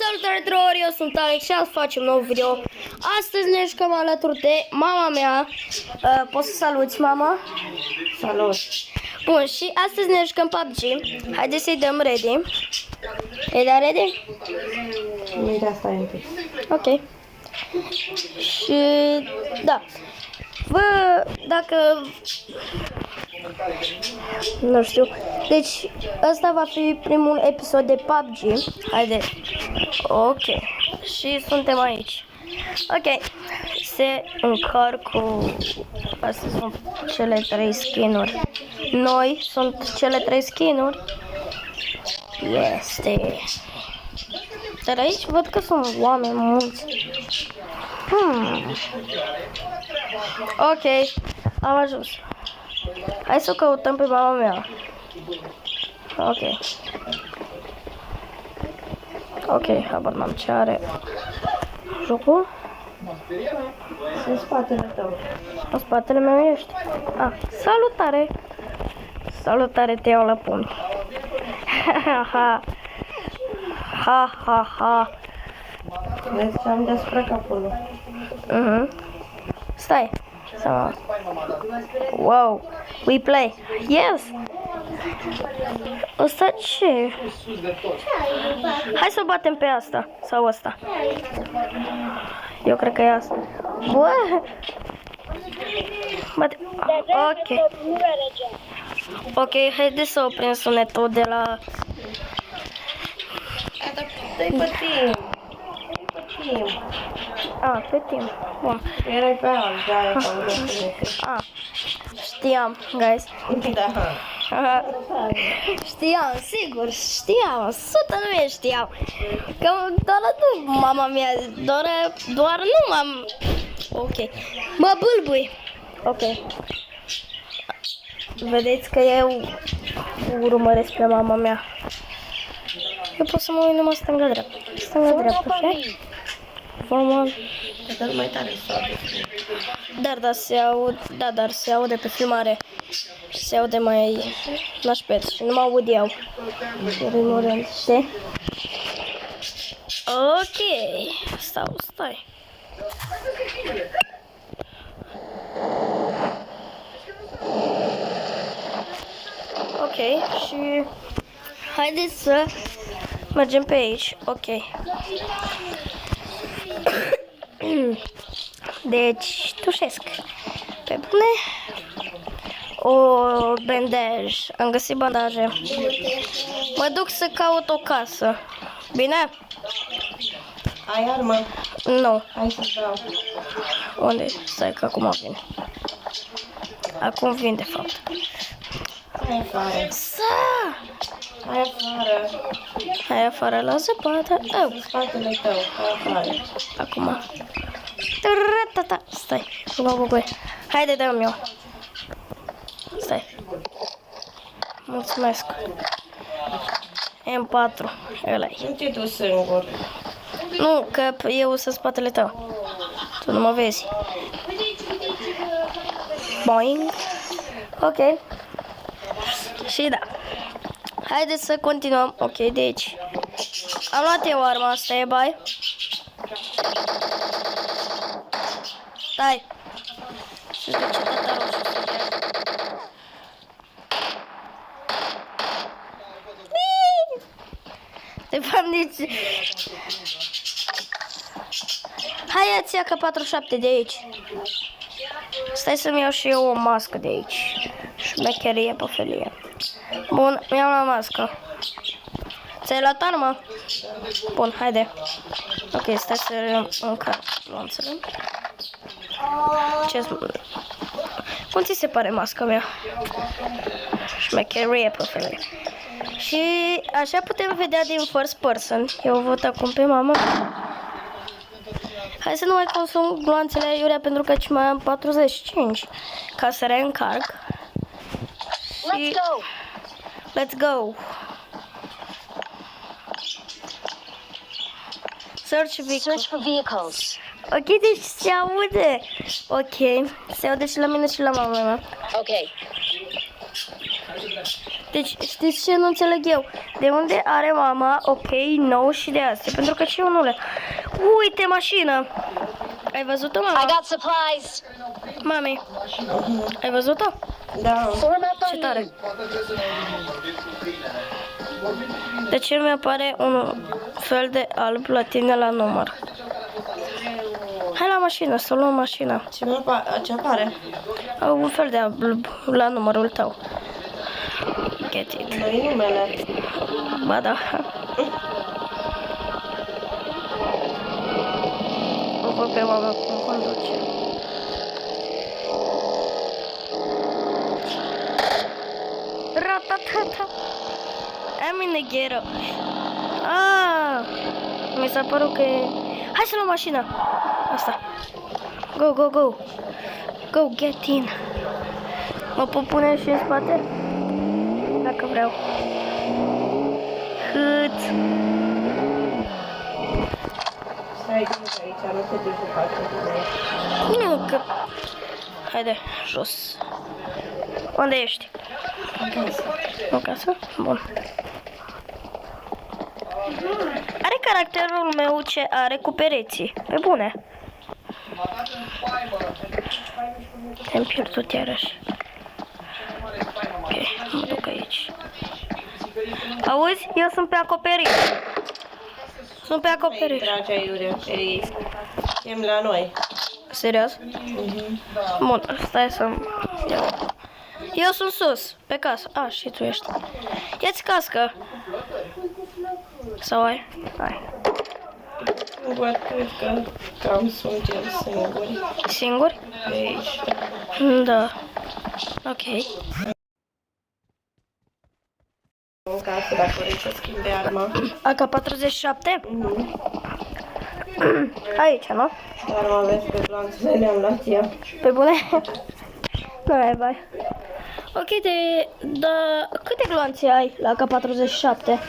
Salutare tuturor, eu sunt Alex și azi facem un nou video. Astăzi ne jucăm alături de mama mea. Poți să saluți, mama? Salut! Bun, și astăzi ne jucăm PUBG. Haideți să-i dăm ready. E da ready? Nu-i de asta e un pic. Ok. Și da. Vă, dacă nu știu. Deci, ăsta va fi primul episod de PUBG. Haide. Ok. Și suntem aici. Ok. Se încarcă. Astea sunt cele 3 skin-uri. Noi sunt cele 3 skin-uri. Este. Dar aici văd că sunt oameni mulți. Ok. Am ajuns. Hai să o căutăm pe mama mea. Ok. Ok, habar n-am ce are jocul. În spatele tău. În spatele meu ești. Ah, salutare! Salutare, te iau la pumni. Ha ha ha ha. Vezi ce am deasupra capului. Stai. Wow, we play. Yes. Asta ce? Hai să batem pe asta sau asta. Eu cred că e asta. Bă. Ok. Ok, haideți să oprim sunetul de la... Dă-i pe timp. Ah, pe timp. Bun. Erai pe alt, de-aia că Știam, guys. Da. Știam, sigur, știam, 100% știam. Că doar nu mama mea, doar nu m-am... Ok. Mă bâlbui. Ok. Vedeți că eu urmăresc pe mama mea. Eu pot să mă uit numai stânga-dreapta. Stânga-dreapta, știi? Formal. Dar mai tare să Dar se aude pe filmare. Se aude mai nașpet și nu mă aud eu. În primul rând, știi? Ok. Stai. Ok, și haideți să mergem pe aici. Ok. Deci, tușesc. Pe bune. O bandaj. Am găsit bandaje. Mă duc să caut o casă. Bine? ai armă? Nu. Hai să dau. Unde? Stai că acum vine. Acum vin de fapt. Hai afară. Hai afară. Hai afară la zăpadă. În spatele tău. Hai afară. Acum. Stai. Băi. Haide, dă-mi eu. Stai. Mulțumesc. M4. Ăla-i. Nu te duci singur. Nu, că eu sunt spatele tău. Tu nu mă vezi. Boing. Ok. Și da. Haideți să continuăm. Ok, deci. Am luat eu arma asta, e bai. Stai. Și de ce tata roșu să de fapt nici... Hai, ia-ți AK-47 de aici. Stai să-mi iau și eu o mască de aici. Șmecherie pe felie. Bun, mi-am la mască. Ți-ai luat armă? Bun, haide. Ok, stai să încarc lanțele. Cum ți se pare masca mea? Șmecherie pe felie. Și așa putem vedea din first person. Eu văd acum pe mama. Hai să nu mai consum gloanțele aiurea pentru că mai am 45 ca să reîncarc. Și... Let's go! Search for vehicles. Ok, deci se aude. Ok, se aude și la mine și la mama mea. Okay. Deci, știți ce nu înțeleg eu? De unde are mama, ok, 9 și de astea? Pentru că și eu nu le... Uite, mașină! Ai văzut-o, I mama? got supplies. Mami, ai văzut-o? Da. Form up Ce on tare! me. De ce mi apare un fel de alb la tine la număr? Hai la mașină, să luăm mașina. Ce apare? Un fel de alb la numărul tău. Get it. Nu-i numele. Ba da. O văd pe mama cum conduce. Ratatata. I'm in the ghetto. Ah, mi s-a părut că e... Hai să luăm mașina. Asta. Go, go, go. Go, get in. Mă pot pune și în spate? Dacă vreau. Cât? Stai aici, nu te duci după Bine, mă, că... Haide, jos. Unde ești? În casă? Bun. Are caracterul meu ce are cu pereții. Pe bune. Te-am pierdut iarăși. Ok, mă duc aici. Auzi? Eu sunt pe acoperiș. Sunt pe acoperiș. Dragea Iurea, chem la noi. Serios? Bun, stai să... Eu sunt sus, pe casă. A, și tu ești. Ia-ți cască. Sau ai? Hai. Văd, cred că cam suntem singuri. Singuri? Pe aici. Da. Ok. În casă, dacă vrei să schimbi arma. AK-47? Aici, nu? Arma vezi pe planțele, le-am luat eu. Pe bune? Nu mai bai. Ok, da, câte gloanțe ai la AK-47?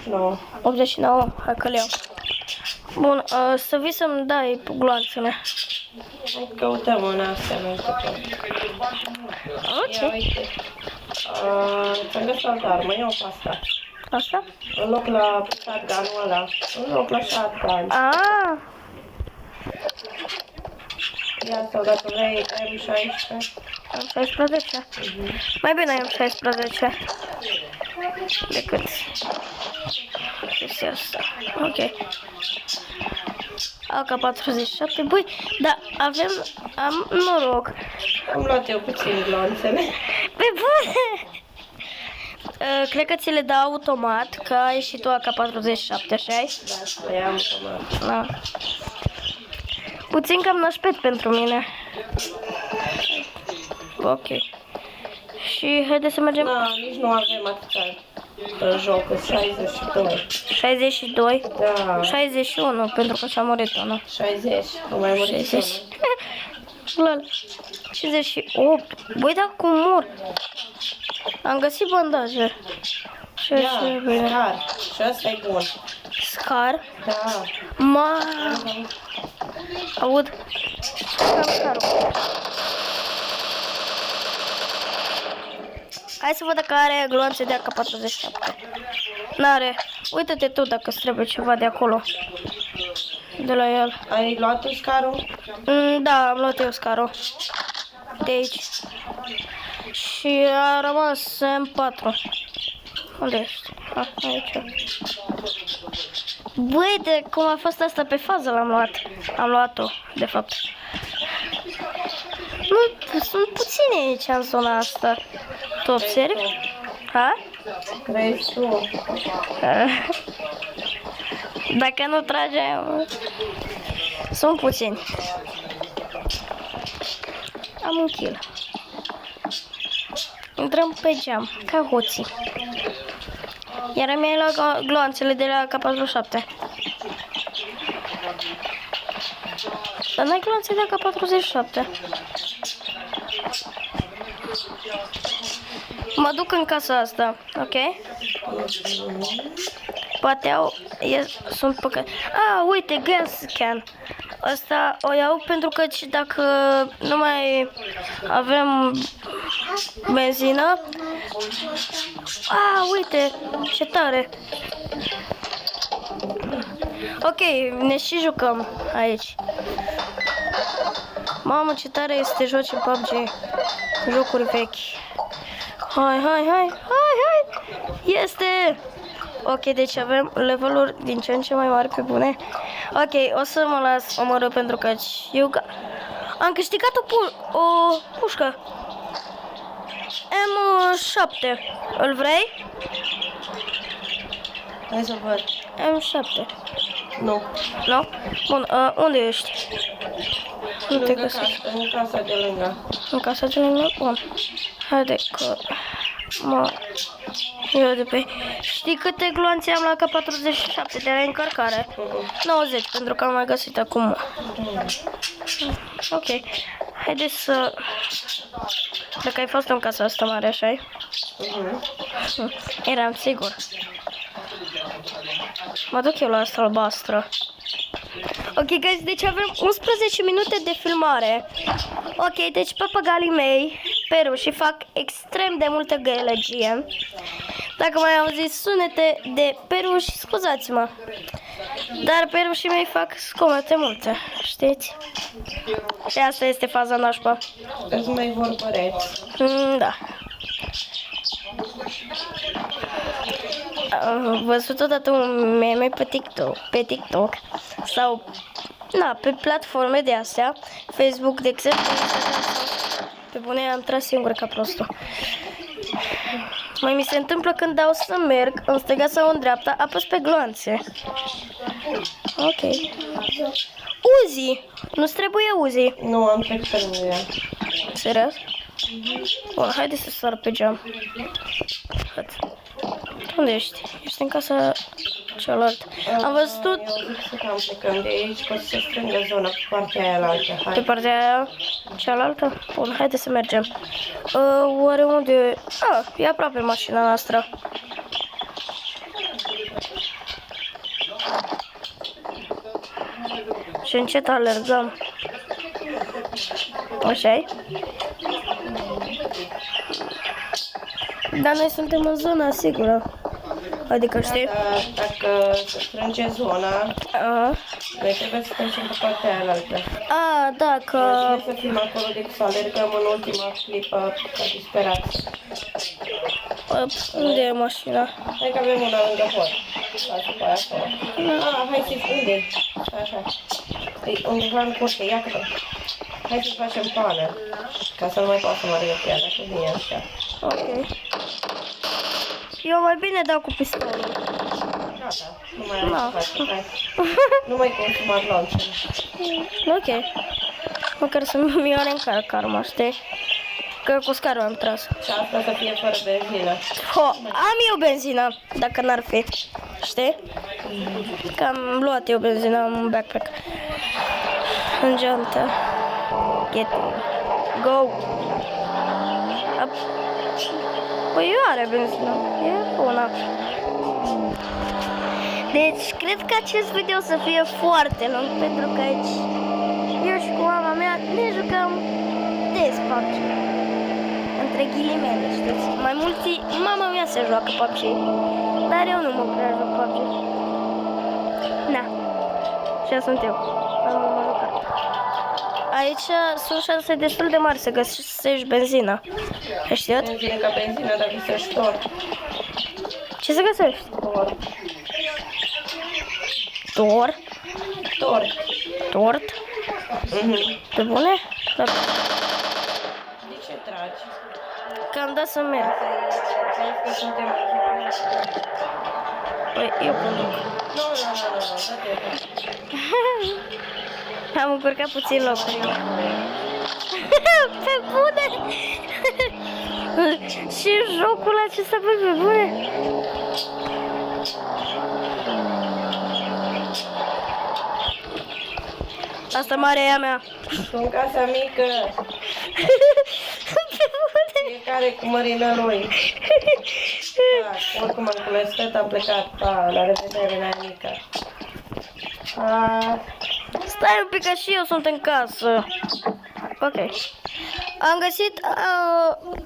89. 89, hai că le iau. Bun, să vii să-mi dai gloanțele. Hai căutăm în astea, nu știu ce. Ia Ok. uite. Ți-am găsit altă armă, iau pe asta. Asta? În loc la shotgun-ul ăla. În loc la shotgun. Ah, Ia sau dacă vrei M16. am 16. Mai bine am 16 decât chestia asta. Ok. AK-47. Băi, da, am noroc. Am luat eu puțin glanțele. Pe bune! Cred că ți le dau automat, că ai și tu AK-47, așa-i? Da, le am automat. Da. Puțin cam nașpet pentru mine. Ok. Și haide să mergem. Da, nici nu avem atâta în joc, 62. 62? Da, 61, pentru că și-a murit unul. 60. Nu mai murit 60. Lol. 58. Băi, da, cum mor. Am găsit bandaje. Și Ia, așa, bine. scar. Și ăsta e bun. Scar? Da. Ma. Aud. Am scarul. Hai să văd dacă are gloanțe de AK-47. N-are. Uită-te tu dacă îți trebuie ceva de acolo. De la el. Ai luat tu scarul? Da, am luat eu scarul. De aici. Și a rămas M4. Unde ești? Aici. Băi, de cum a fost asta pe fază l-am luat. Am luat-o, de fapt. Nu, sunt puține aici în zona asta. Tu observi? Ha? Crezi tu? Dacă nu trage, sunt puțini. Am un kill. Intrăm pe geam, ca hoții. Iar mi-ai luat gloanțele de la AK-47. Dar n-ai gloanțe de AK-47. Mă duc în casa asta, ok? Poate sunt păcat. Uite, gas can. Asta o iau pentru că dacă nu mai avem benzină. Uite, ce tare. Ok, ne și jucăm aici. Mamă, ce tare este să te joci în PUBG. Jocuri vechi. Hai. Este! Ok, deci avem leveluri din ce în ce mai mari pe bune. Ok, o să mă las omorât pentru că eu am câștigat o pușcă. M7. Îl vrei? Hai să văd. M7. Nu. Nu? Bun, unde ești? Nu te găsesc. În casa de lângă. În casa de lângă? Bun. Haide că... Eu de pe... Știi câte gloanțe am la K47 de reîncărcare? 90, pentru că am mai găsit acum. Ok. Haide să... Cred că ai fost în casa asta mare, așa-i? Eram sigur. Mă duc eu la asta albastră. Ok, guys, deci avem 11 minute de filmare. Ok, deci papagalii mei, perușii, fac extrem de multă gălăgie. Dacă mai auziți sunete de peruși, scuzați-mă. Dar perușii mei fac scomete multe, știți? Și asta este faza nașpa. Îți mai vorbăreți. Da. Am văzut odată un meme pe TikTok sau pe platforme de astea, Facebook, de exemplu, pe bune am tras singur ca prostul. Mai mi se întâmplă când dau să merg în stânga sau în dreapta, apăs pe gloanțe. Ok. Uzi! Nu-ți trebuie Uzi. Nu, am trecut pe lângă ea. Serios? Bun, haide să sar pe geam. Unde ești? Ești în casa cealaltă. Am văzut... Eu zic că am plecând de aici, că se strângă zona pe partea aia la altă. Hai. Pe partea aia cealaltă? Bun, haide să mergem. Oare unde... e aproape mașina noastră. Și încet alergăm. Așa-i? Dar noi suntem în zona sigură. Adică știi? Da, dacă se strânge zona, noi trebuie să trecem pe partea aia la altă. Da, că... Noi să fim acolo decât să alergăm în ultima clipă ca disperați. Unde e mașina? Hai că avem una lângă pod. Lasă pe aia acolo. Hai să-i unde? Așa. E undeva în curte, ia că hai să facem pană. Ca să nu mai poată să mă arăt pe ea, dacă vine așa. Ok. Eu mai bine dau cu pistolul. Gata, nu mai am ce face, hai. Nu mai consumat launcher. Ok. Măcar să nu-mi oare încarc karma, știi? Că cu scarul am tras. Și asta să fie fără benzină. Am eu benzină, dacă n-ar fi. Știi? Că am luat eu benzină în backpack. În geantă. Get in. Go! Păi eu are benzină. E una. Deci, cred că acest video o să fie foarte lung, pentru că aici eu și cu mama mea ne jucăm des PUBG. Între ghilimele, știți? Mai mulți, mama mea se joacă PUBG, dar eu nu mă prea joc PUBG. Na. Așa sunt eu. Am jucat. Aici sunt șanse destul de mari să găsești benzină. Ai știut? Benzină ca benzină, dar găsești tort. Ce să găsești? Tort. Tort? Tort? Pe bune? Da. De ce tragi? Că am dat să merg. Crezi că suntem... Păi, eu conduc. Nu, dă-te. Am încurcat puțin locul. Pe bune! Și jocul acesta pe bune? Asta mare e a mea. În casa mică. Fiecare cu mărină lui. Oricum am cunoscut, am plecat. La revedere, la mică. Stai un pic că și eu sunt în casă. Ok. Am găsit...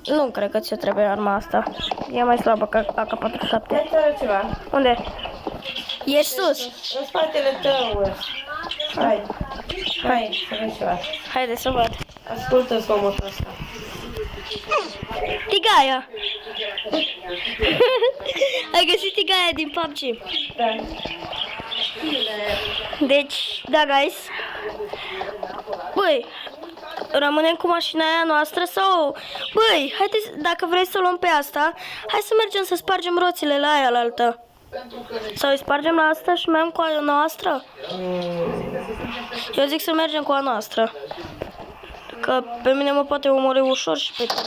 nu cred că ți-o trebuie arma asta. E mai slabă ca AK-47. Hai să arăt ceva. Unde? E sus. În spatele tău. Hai. Hai, să vezi ceva. Haide să văd. Ascultă zgomotul ăsta. Tigaia. Ai găsit tigaia din PUBG. Da. Deci, da, guys. Băi, rămânem cu mașina aia noastră sau... Băi, haideți, dacă vrei să o luăm pe asta, hai să mergem să spargem roțile la aia la altă. Sau îi spargem la asta și mergem cu a noastră? Eu zic să mergem cu a noastră. Că pe mine mă poate omorî ușor și pe tine.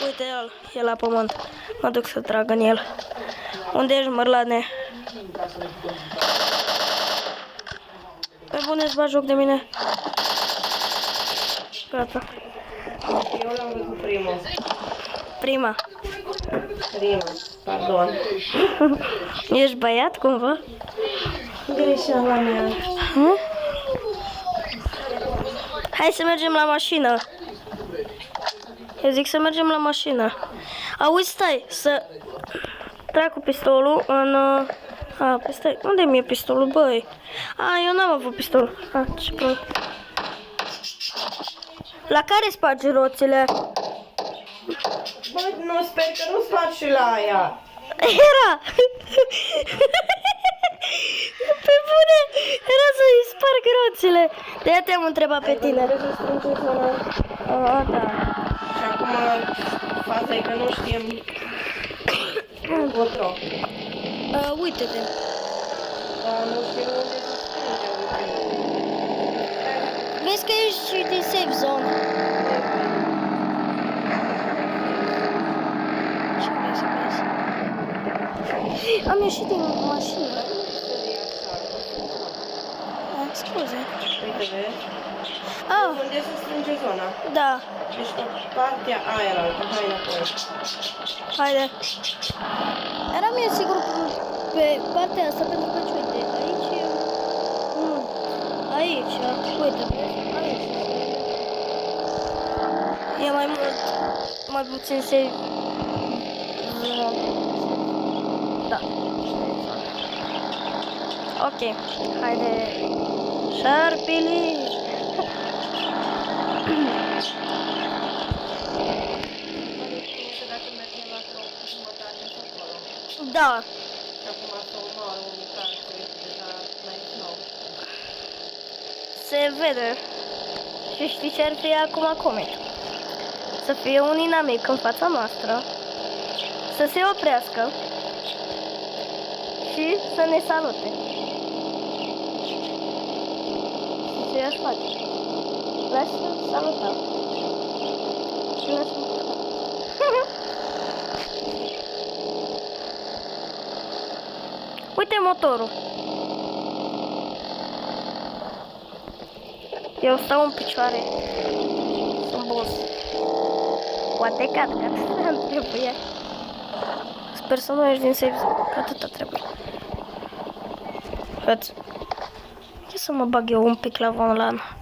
Uite el, e la pământ. Mă duc să trag în el. Unde ești, mărlane? Pe bune, îți bagi joc de mine. Gata. Eu l-am văzut primul. Prima. Pardon. Ești băiat cumva? Greșeala mea. Hai să mergem la mașină. Eu zic să mergem la mașină. Auzi, stai, să trag cu pistolul în... stai, unde mi-e pistolul, băi? Eu n-am avut pistol. Ce problem. La care spargi roțile? Bă, nu, sper că nu spargi și la aia. Era! Pe bune! Era să-i sparg roțile. De-aia te-am întrebat pe tine. Trebuie să strângem zona. Da. Și acum faza e că nu știm încotro. Uite-te. Dar nu știm unde să strângem. Vezi că ești din safe zone. Ce vrei să vezi? Am ieșit din mașină. Scuze. Uite, vezi? Unde se strânge zona. Da. Deci pe partea aia la altă, hai înapoi. Haide. Eram eu sigur pe partea asta pentru că, uite, aici e... Aici, uite, vezi? Aici. E mai mult, mai puțin se... Da. Ok, haide. Șarpili! Da. Acum să omoară unii care deja mai nou. Se vede. Și știi ce ar fi acum comic? Să fie un inamic în fața noastră, să se oprească și să ne salute. Și ce aș face? L-aș saluta. Și l-aș Uite motorul. Eu stau în picioare. Sunt boss. Poate cad, că atâta îmi trebuie. Sper să nu ieși din safe zone, că atâta trebuie. Hăț. Ce să mă bag eu un pic la volan?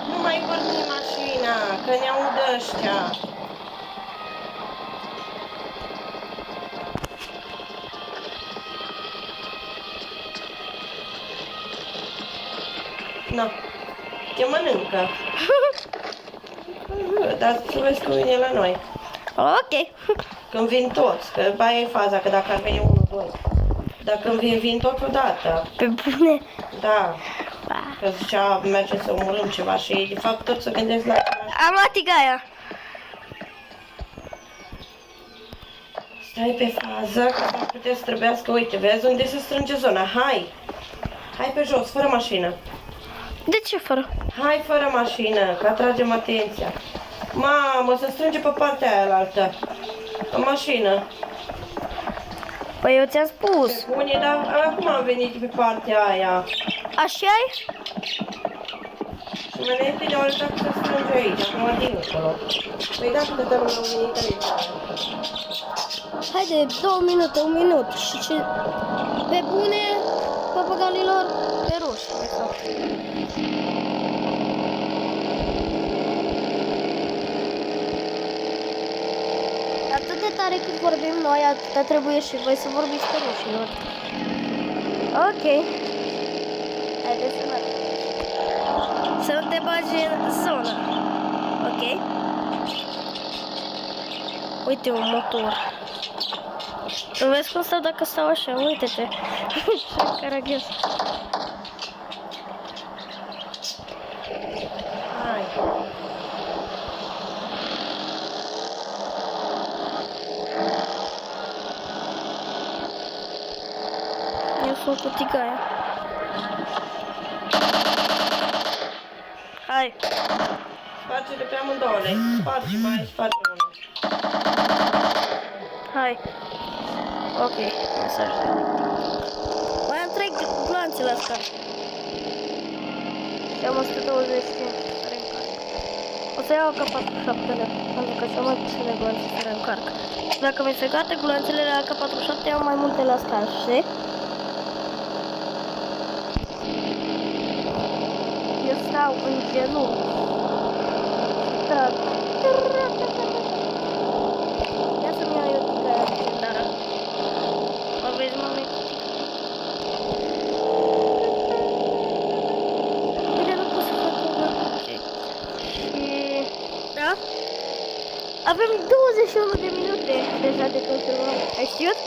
Nu mai porni mașina, că ne audă ăștia. Na, te mănâncă. Dar să vezi cum vine la noi. Ok. Când vin toți, că aia e faza, că dacă ar veni unul, doi. Dar când vin tot odată. Pe bune. Da. Că zicea, mergem să omorâm ceva și ei, de fapt, tot să gândesc la... Am luat tigaia. Stai pe fază, că s-ar putea să trebuiască, uite, vezi unde se strânge zona, hai! Hai pe jos, fără mașină. De ce fără? Hai fără mașină, că atragem atenția. Mamă, se strânge pe partea aia altă. În mașină. Păi eu ți-am spus. Bune, dar acum am venit pe partea aia. Așa-i? Și mă ne de ori dacă se strânge aici, acum dincolo. Păi da, câte dăm am venit aici. Haide, 2 minute, 1 minut. Și ce... Pe bune, portugalilor pe ruși, de fapt. Atât de tare cât vorbim noi, atâta trebuie și voi să vorbiți pe rușilor. Ok. Haideți să mergem. Să te bagi în zonă. Ok. Uite un motor. Nu vezi cum stau dacă stau așa? Uite-te. Ce caraghez. Hai. Eu sunt cu tigaia. Hai. Sparge-le pe amândouă. Sparge, mai sparge unul. Hai. Ok, mesaj. Mai am 3 gloanțe la scar. Și am 125 care încarc. O să iau AK-47-le, pentru că sunt mai puține gloanțe care încarc. Și dacă mi se gata gloanțele la AK-47, iau mai multe la scar, știi? Eu stau în genunchi. Trag. Ia să-mi iau eu tigaia legendară. Mă vezi, mami? Uite, nu pot să fac una. Ok. Și... Da? Avem 21 de minute deja de confirmare. Ai știut?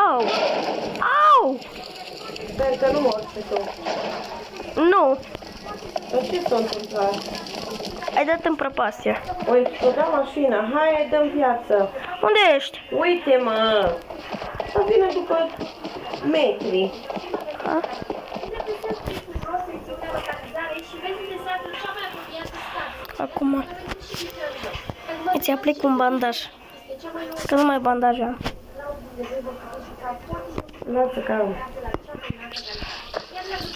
Au! Au! Sper că nu mor pe tu. Nu! Dar ce s-a întâmplat? Ai dat în prăpastie. Uite, da mașina. Hai, dăm viață. Unde ești? Uite, mă. Să vină după metri. Ha? Acum îți aplic un bandaj. Că nu mai bandaj am. Lasă că am.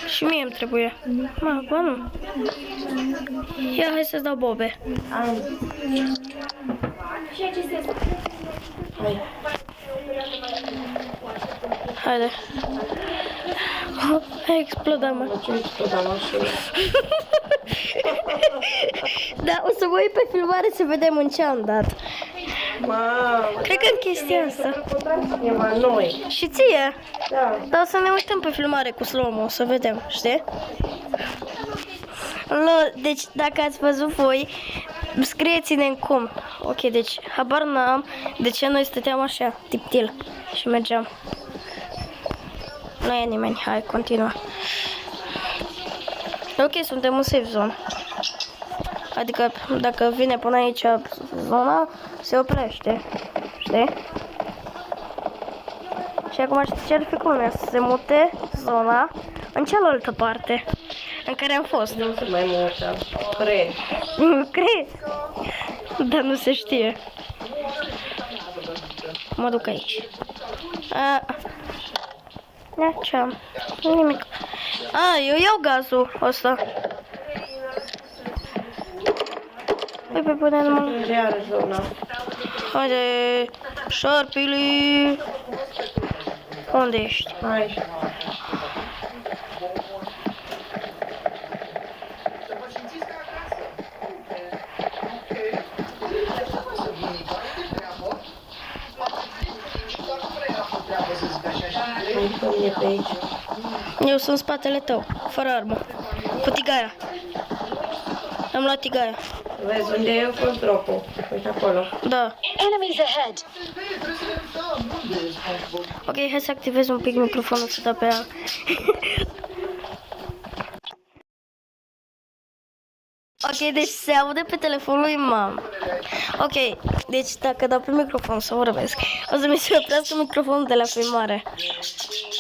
Și mie îmi trebuie. Mă, bă, nu. Ia, hai să-ți dau bobe. Am. Hai. Haide. Ai explodat, mă. Ce exploda mașina? Da, o să mă uit pe filmare să vedem în ce am dat. Mamă. Cred că în chestia asta. Cineva noi. Și ție? Da. Dar o să ne uităm pe filmare cu slow-mo, să vedem, știi? Deci, dacă ați văzut voi, scrieți-ne în cum. Ok, deci, habar n-am de ce noi stăteam așa, tiptil, și mergeam. Nu e nimeni, hai, continuă. Ok, suntem în safe zone. Adică, dacă vine până aici zona, se oprește, știi? Și acum știi ce ar fi culmea? Să se mute zona în cealaltă parte în care am fost. Nu se mai mută. Cred. Cred? Dar nu se știe. Mă duc aici. Ia, ce am? Nimic. Eu iau gazul ăsta. Păi pe pune numai. Unde are zona? Haide, șarpili. Unde ești? Hai. Hai, pe aici. Eu sunt în spatele tău, fără armă. Cu tigaia. Am luat tigaia. Vezi unde e fost dropul? Uite acolo. Da. Enemies ahead. Ok, hai să activez un pic microfonul să dau pe ea. Ok, deci se aude pe telefonul lui mam. Ok, deci dacă dau pe microfon să vorbesc, o să mi se oprească microfonul de la filmare.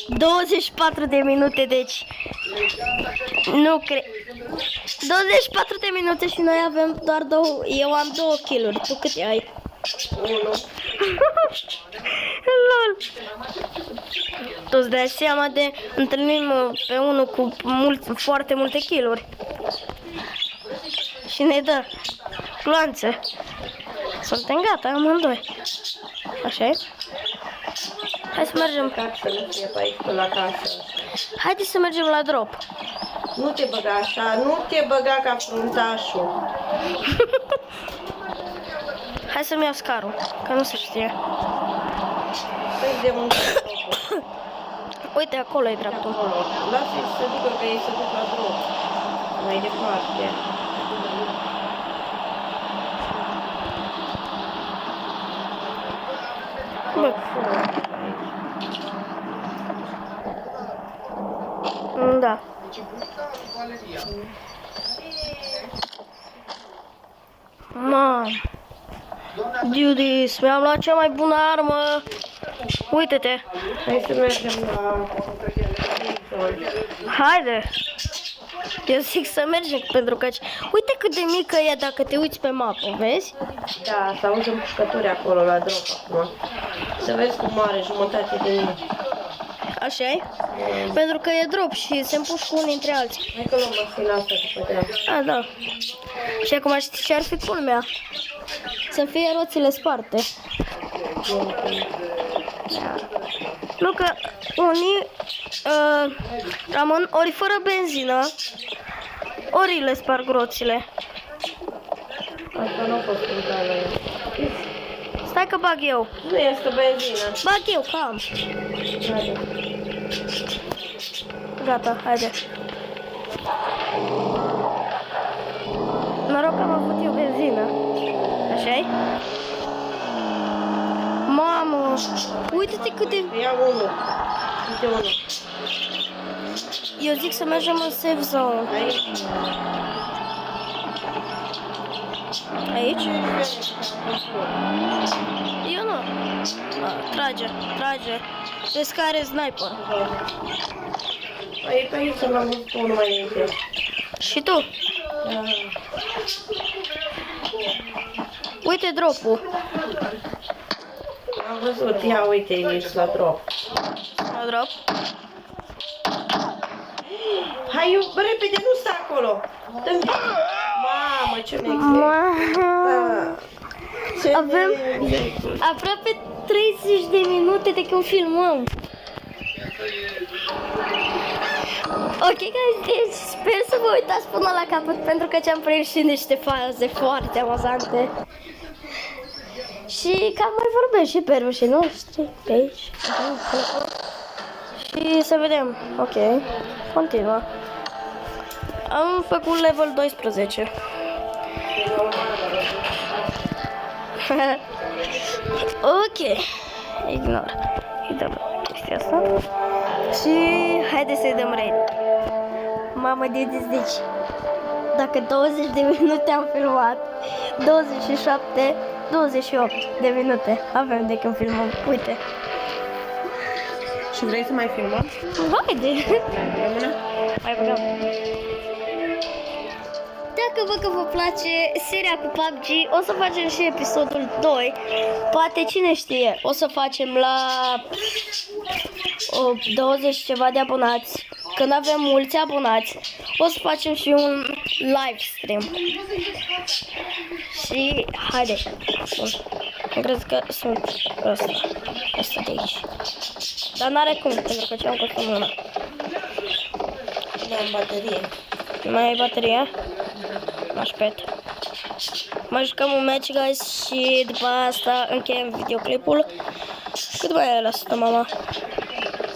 24 de minute, deci nu cred. 24 de minute și noi avem doar 2, eu am 2 kill-uri. Tu câte ai? 1. Lol. Tu îți dai seama de întâlnim pe unul cu foarte multe kill-uri. Și ne dă gloanțe. Suntem gata amândoi. Așa e? Hai să mergem. Ca să nu fie pe aici până la casă. Haideți să mergem la drop. Nu te băga așa, nu te băga ca fruntașul. Hai să-mi iau scarul, că nu se știe. Păi de unde? Uite, acolo e dreptul. Acolo. Lasă-i să ducă, că ei se duc la drum. Mai departe. Bă. Da. Mam. Dudis, mi-am luat cea mai bună armă. Uite-te. Hai să mergem la... Haide. Eu zic să mergem pentru că... Uite cât de mică e dacă te uiți pe mapă, vezi? Da, să auzim pușcături acolo la drop acum. Să vezi cum are jumătate de mine. Așa e? Pentru că e drop și se împușcă unii între alții. Hai că luăm măsina asta după treabă. A, da. Și acum știi ce ar fi culmea? Să fie roțile sparte. Nu că unii rămân ori fără benzină, ori le sparg roțile. Asta nu a fost întâmplarea la el. Stai că bag eu. Nu este benzină. Bag eu, cam. Haide. Gata, haide. Noroc că am avut eu benzină. Așa-i? Mamă! Uite-te cât de... Ia unul. Uite unul. Eu zic să mergem în safe zone. Aici. Aici? Eu nu. Trage. Vezi că are sniper. Păi pe aici l-am văzut unul mai înainte. Și tu? Da. Uite dropul. Am văzut, ia uite, ești la drop. La drop. Hai, eu, repede, nu sta acolo. Dă-mi. Mamă, ce mi-ai Avem aproape 30 de minute de când filmăm. Ok, guys, deci sper să vă uitați până la capăt pentru că ți-am prins și niște faze foarte amuzante. Și cam mai vorbesc și pe rușii noștri pe aici. Și să vedem. Ok, continuă. Am făcut level 12. Ok, ignor. Îi dăm chestia asta. Și haide să-i dăm raid. Mamă, deci, dacă 20 de minute am filmat, 27, 28 de minute avem de când filmăm. Uite. Și vrei să mai filmăm? Haide! Mai băgăm. Dacă văd că vă place seria cu PUBG, o să facem și episodul 2. Poate, cine știe, o să facem la 20 ceva de abonați. Când avem mulți abonați, o să facem și un live stream. Și haide. Cred că sunt ăsta de aici. Dar n-are cum, pentru că ce-am costat mâna. Nu am baterie. Mai ai bateria? Așpet. Mai jucăm un match, guys, și după asta încheiem videoclipul. Cât mai are la 100, mama?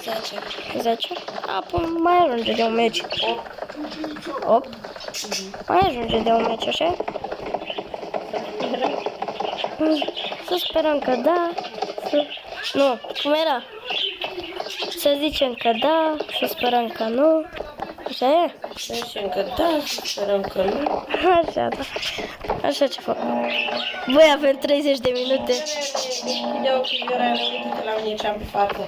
10. 10? Apoi mai ajunge de un match. 8? Mai ajunge de un match, așa? Să sperăm că da. Nu, cum era? Să zicem că da, să sperăm că nu. Așa e? Să zicem că da, să sperăm că nu. Așa, da. Așa ce fac. Voi avem 30 de minute. Video cu Iurea, uite-te la mine ce am pe față.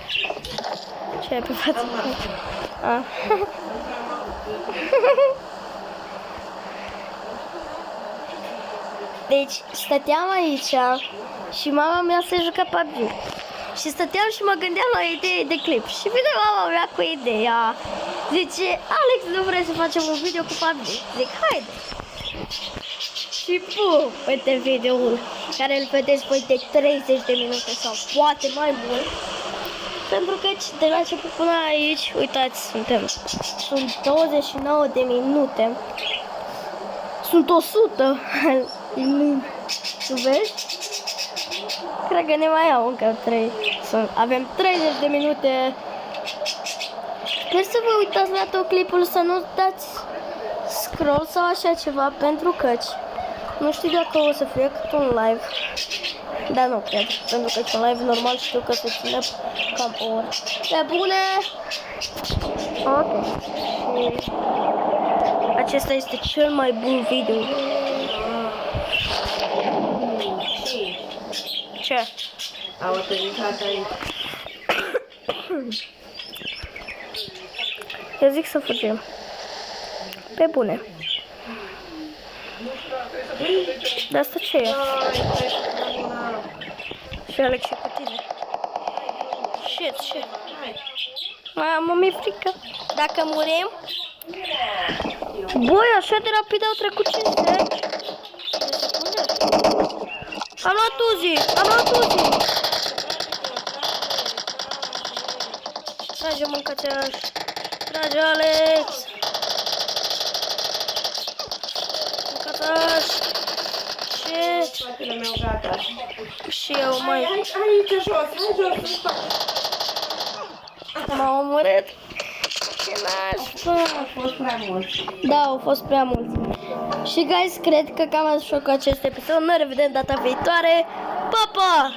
Ce ai pe față? Am mască. A. Deci, stăteam aici și mama mea se juca PUBG. Și stăteam și mă gândeam la o idee de clip. Și vine mama mea cu ideea. Zice, Alex, nu vrei să facem un video cu PUBG? Zic, haide. și uite videoul care îl vedeți voi de 30 de minute sau poate mai mult. Pentru că de la început până aici, uitați, sunt 29 de minute. Sunt 100. Tu vezi? Cred că ne mai iau încă 3. Avem 30 de minute. Sper să vă uitați la tot clipul, să nu dați scroll sau așa ceva, pentru că nu știu dacă o să fie cât un live. Dar nu cred, pentru că un live normal știu că se ține cam o oră. Pe bune! Ok. Și acesta este cel mai bun video. Ce? Autorizația. Eu zic să fugim. Pe bune. Dar asta ce e? Și Alex și cu tine. Shit. Mamă, mi-e frică. Dacă murim... Băi, așa de rapid au trecut 50 de secunde. Am luat Uzi. Trage mâncațeaș. Trage Alex. Mâncațeaș. Shit. Fratele meu gata. Și eu mai... Hai jos. M-au omorât. Ce nașpa. A fost prea mult. Da, au fost prea mulți. Și guys, cred că cam ați făcut acest episod. Ne revedem data viitoare. Pa, pa!